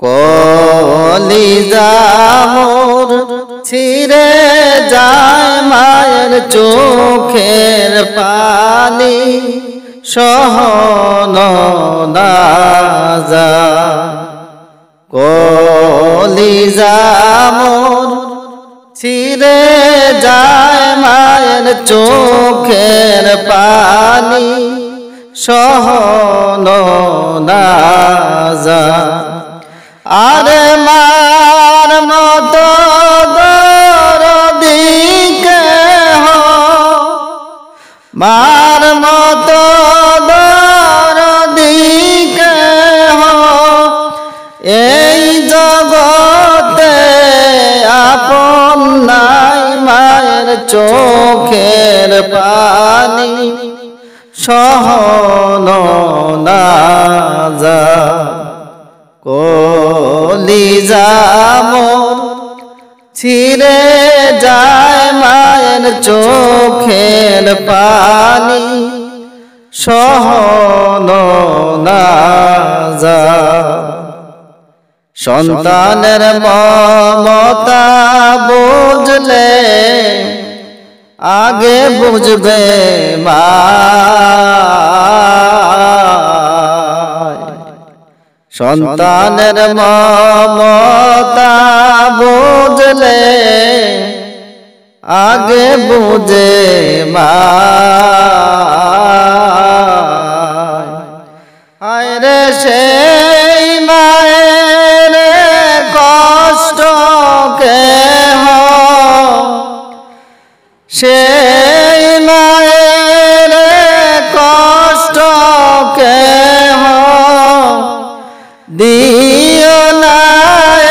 কলিজা মোর ছিঁড়ে যায় মায়ের চোখের পানি সহন না যায়। কলিজা মোর ছিঁড়ে যায় মায়ের চোখের পানি সহন না যায়। আরে মার মতো দরদি কেহ, মার মতো দরদি কেহ এই জগতে আপন নাই। মায়ের চোখের পানি সহন না যায়। কলিজা মোর ছিঁড়ে যায় মায়ের চোখের পানি সহন না যায়। সন্তানের মমতা বুঝলে আগে বুঝবে মা। সন্তানের মমতা বুঝলে আগে বুঝে মা। আরে সেই মায়ের কষ্ট কেহ, সেই মায়ের কষ্ট কেহ দিও না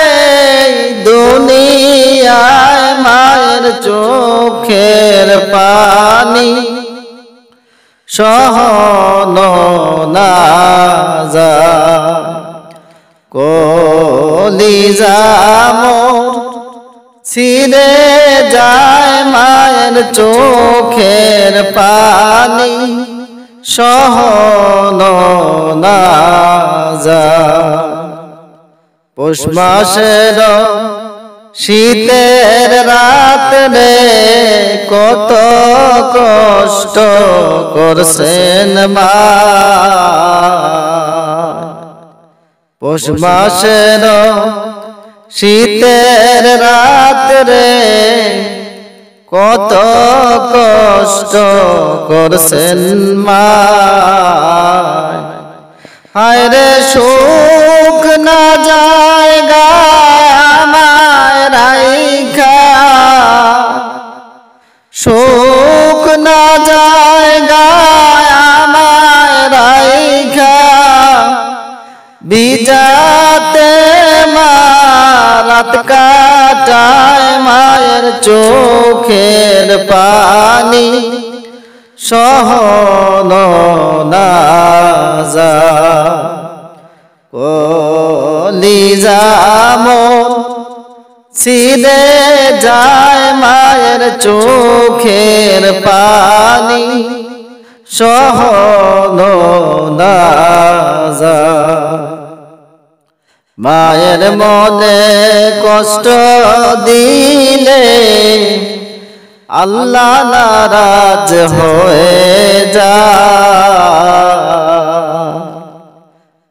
এই দুনিয়ায়। মায়ের চোখের পানি সহন না যায়। কলিজা মোর ছিঁড়ে যায় মায়ের চোখের পানি সহন না যায়। পৌষ মাসের শীতের রাতে কত কষ্ট করছেন মা। পৌষ মাসের শীতের রাতে কত কষ্ট করছেন মা। হায় রে সুখ না জায়গা আমায় রাইখা, সুখ না জায়গা আমায় রাইখা বিজাতে মা রাত কাটায়। মায়ের চোখের পানি সহন না যায়। কলিজা মোর ছিঁড়ে যায় মায়ের চোখের পানি সহন না যায়। মায়ের মনে কষ্ট দিলে আল্লাহ নারাজ হয়ে যায়।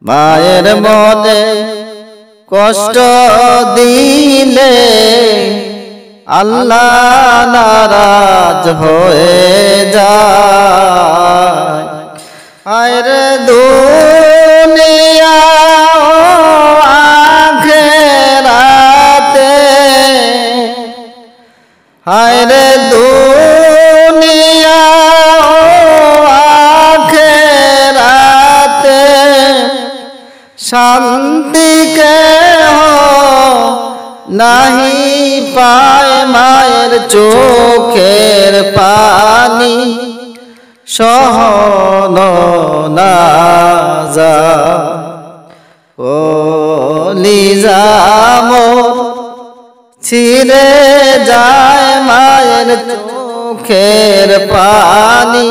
মায়ের মনে কষ্ট দিলে আল্লাহ নারাজ হয়ে যায়। আরে দুনিয়া আখিরাতে, আরে দুনিয়া আখিরাতে শান্তি কেহ নাহি পায়। মায়ের চোখের পানি সহন না যায়। কলিজা মোর ছিঁড়ে যায় মায়ের চোখের পানি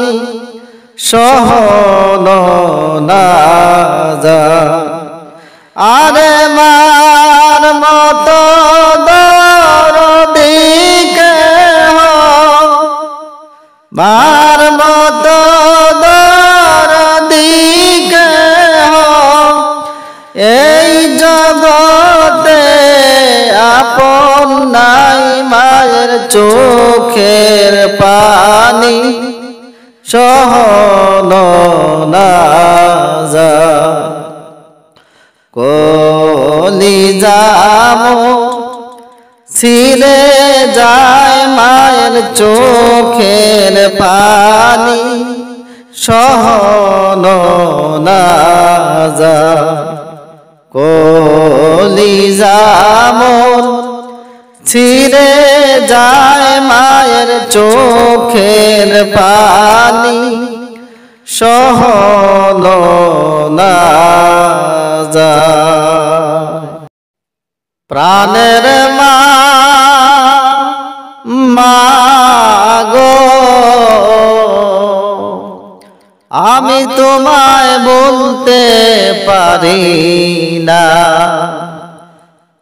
সহন না যায়। আরে মা এই জগতে আপন নাই মায়ের চোখের পানি সহনো না যায় কলিজা মোর ছিঁড়ে যায় মায়ের চোখের পানি সহনো না যায় কলিজা মোর ছিঁড়ে যায় মায়ের চোখের পানি সহনো না যায় প্রাণের মা গো আমি তোমায় বলতে পারি না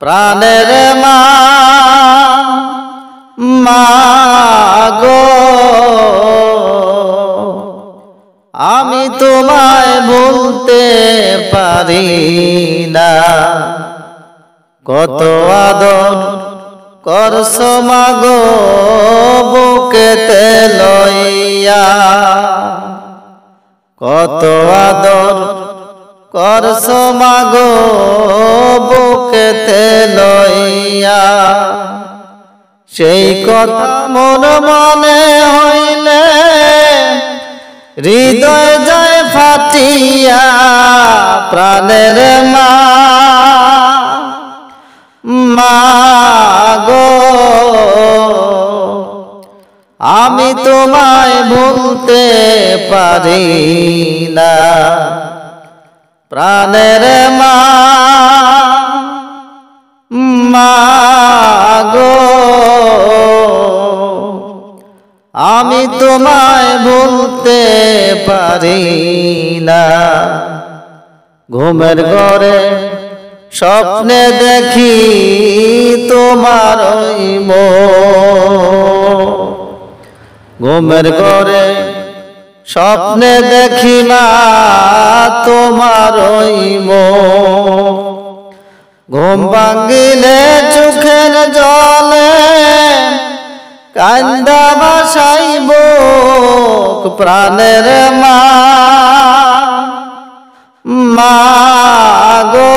প্রাণের মা গো আমি তোমায় বলতে পারি না কত আদর করছো মাগো বুকেতে লইয়া কত আদর করছো মাগো বুকেতে লইয়া সেই কথা মন মনে হইলে হৃদয় যায় ফাটিয়া প্রাণের মা গো আমি তোমায় ভুলতে পারি না প্রাণের মা গো আমি তোমায় ভুলতে পারি না ঘুমের ঘরে স্বপ্নে দেখি তোমার ঘুমের ঘরে স্বপ্নে দেখি না তোমার ঘুম ভাঙিলে চোখের জলে কান্দা ভাসাইব প্রাণের মা গো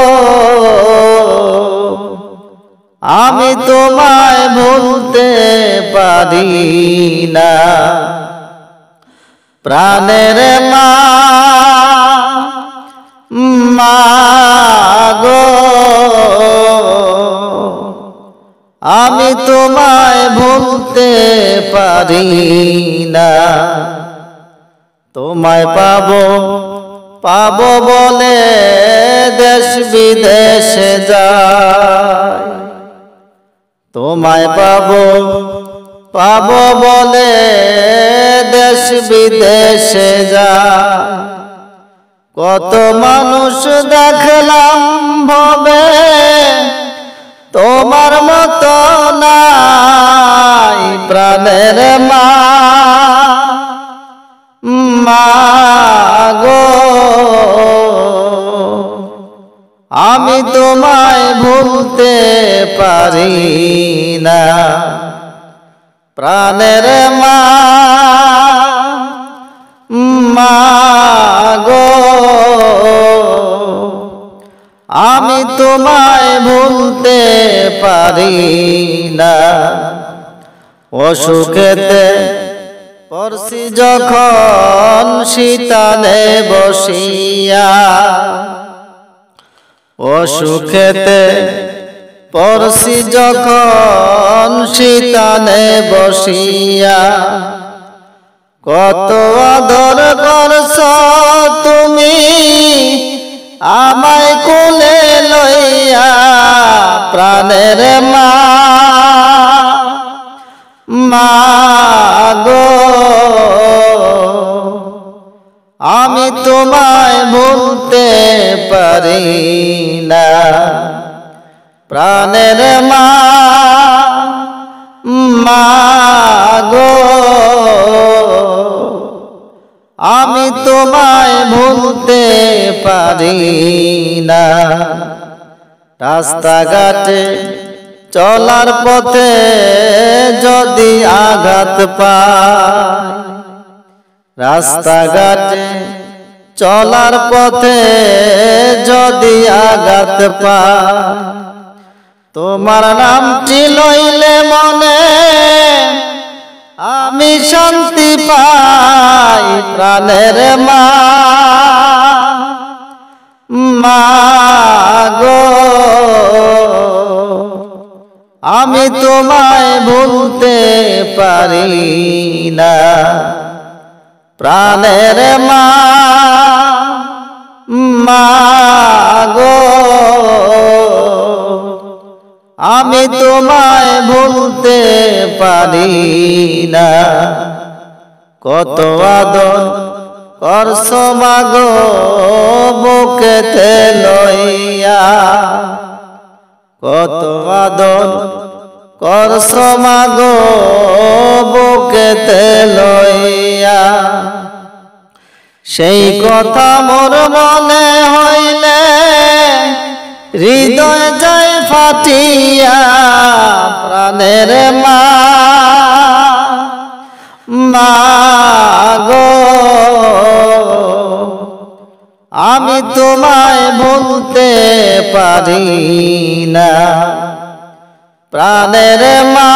আমি তোমায় ভুলতে পারি না প্রাণের মা গো আমি তোমায় ভুলতে পারি না তোমায় পাবো বলে দেশ বিদেশে যাই তোমায় পাবো বলে দেশ বিদেশে যাই কত মানুষ দেখলাম ভবে তোমার মতো নাই প্রাণের মা গো আমি তোমায় ভুলতে পারি না প্রাণের মা গো আমি তোমায় ভুলতে পারি না অসুখেতে পড়ছি যখন শীতানে বসিয়া অসুখেতে পড়ছি যখন শীতানে বসিয়া কত আদর করছ তুমি আমায় কোলে লইয়া প্রাণের মা গো আমি তোমায় ভুলতে পারি না প্রাণের মা গো আমি তোমায় ভুলতে পারি না। রাস্তাঘাটে চলার পথে যদি আঘাত পায়, রাস্তাঘাটে চলার পথে যদি আঘাত পায়, তোমার নামটি লইলে মনে আমি শান্তি পাই। প্রাণের মা, মা গো, আমি তোমায় ভুলতে পারি না। প্রাণের মা, মা গো, আমি তোমায় ভুলতে পারি না। কত আদর করছো মা গো বুকেতে লইয়া, কত আদর করছো মা গো বুকেতে লইয়া। সেই কথা মোর মনে হইলে হৃদয় যায় ফাটিয়া। প্রাণের মা, মা গো, আমি তোমায় ভুলতে পারি না। প্রাণের মা,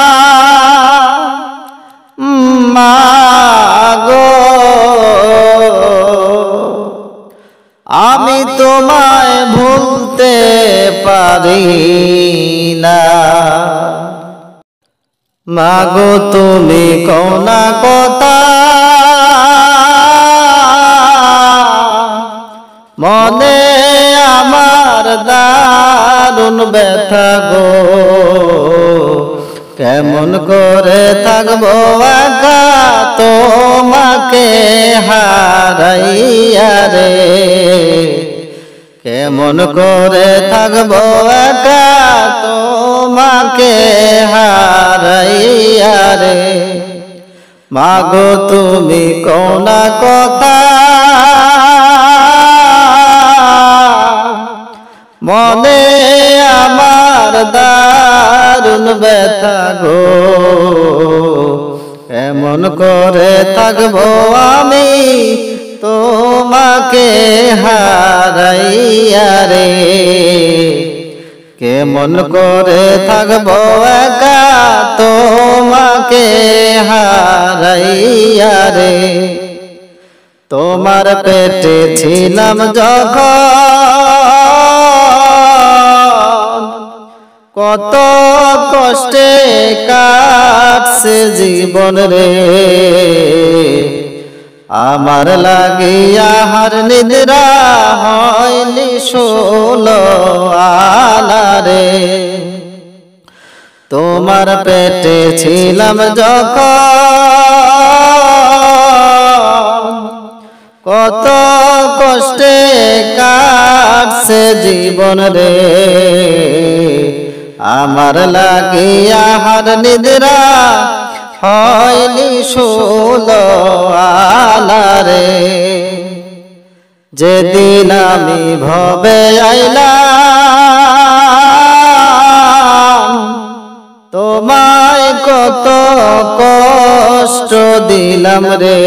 মা গো, আমি তোমায় ভুলতে পারি না। মা গো তুমি কোনা কথা মনে আমার দারুণ ব্যথা গো, কেমন করে থাকবো একা তোমাকে হারাইয়া রে। কেমন করে থাকবো একা তোমাকে হারাইয়া রে। মা গো তুমি কোনা কথা মনে আমার দারুণ ব্যথা গো, এমন করে থাকবো আমি তোমাকে হারাইয়া রে। কেমন করে থাকবো একা তোমাকে হারাইয়া রে। তোমার পেটে ছিলাম যখন কত কষ্টে কাটছে জীবন রে। আমার লাগিয়া হার নিদ্রা হয়নি ষোলো আনা রে। তোমার পেটে ছিলাম যখন কত কষ্টে কাটছে জীবন রে। আমার লাগিয়া হার নিদ্রা হয়নি ষোলো আনা রে। যেদিন আমি ভবে আইলাম তোমায় কত কষ্ট দিলাম রে।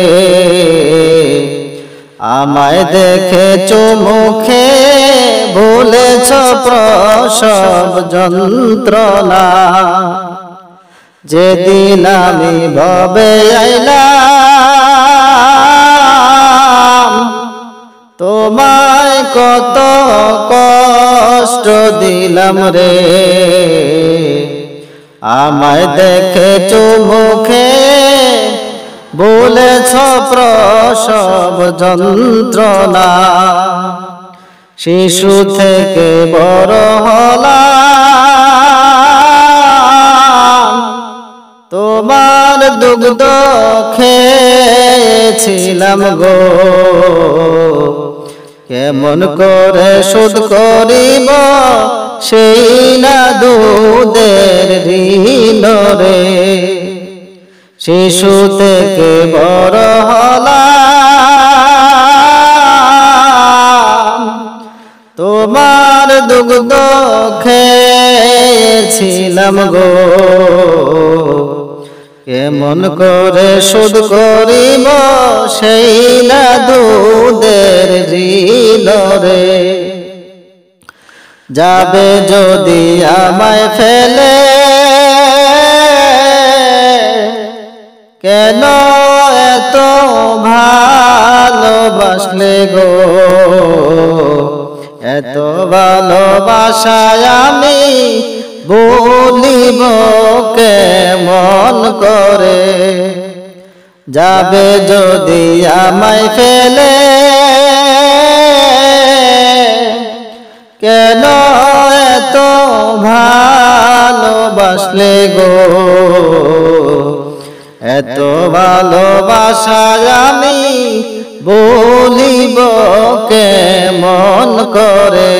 আমায় দেখেছ মুখে ভুলেছ প্রসব যন্ত্রণা। যেদিন আমি ভবে আইলাম তোমায় কত কষ্ট দিলাম রে। আমায় দেখেছ মুখে বলেছ প্রসব যন্ত্রণা। শিশু থেকে বড় হলাম তোমার দুগ্ধ খেয়েছিলাম গো। কেমন করে শোধ করিব সেই না দুধের ঋণ রে। শিশু থেকে বড় হলাম তোমার দুগ্ধ খেয়েছিলাম গো, কেমন করে শোধ করিব সেই না দুধের ঋণ রে। যাবে যদি আমায় ফেলে, কেন এত ভালোবাসলে গো, এত ভালোবাসায় আমি বলিব কেমন করে। যাবে যদি আমায় ফেলে, কেন এত ভালোবাসলে গো, এত ভালোবাসায় আমি বলিব কেমন করে।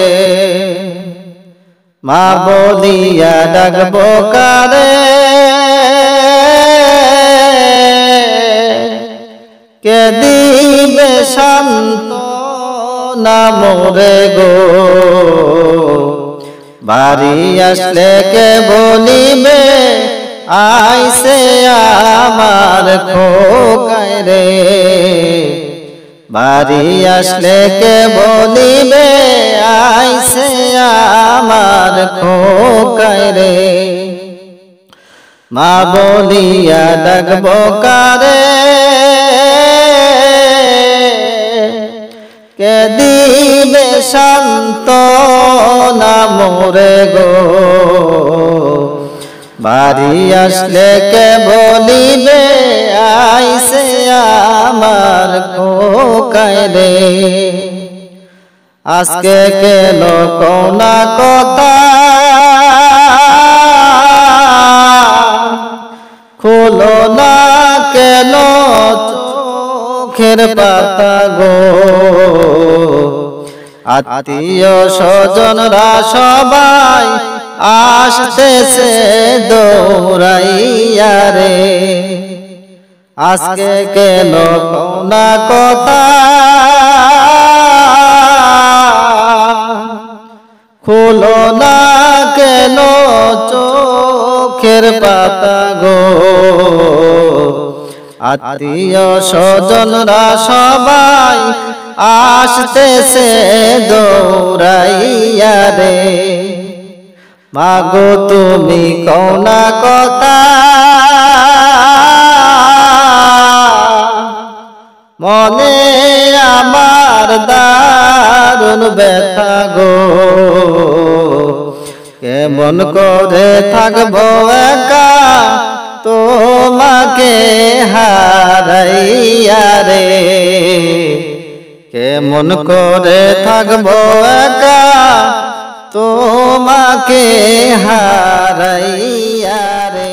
মা বলিয়া ডাকব কারে, কে দিবে সান্ত্বনা মোরে গো, বাড়ি আসলে কে বলিবে আইসে আমার খোকায় রে। বাড়ি আসলে কে বলিবে আইসে আমার খোকায় রে। মা বলিয়া ডাকব কারে, কে দিবে সান্ত্বনা মোরে গো, বাড়ি আসলে কে বলিবে আইসে আমার খোকায় রে। আজকে কেন কোনা কথা খুলো না কেন চোখের পাতা গো, আত্মীয় স্বজনরা সবাই আসতেছে দৌড়াইয়া রে। আজকে কেন কোনা কথা খুলো না কেন চোখের পাতা গো, আত্মীয় স্বজনরা সবাই আসতেছে দৌড়াইয়া রে। মাগো তুমি কোনা কথা মনে আমার দারুণ ব্যথা গো, কেমন করে থাকবো একা তোমাকে হারাইয়া রে। কেমন করে থাকবো একা তোমাকে হারাইয়া রে।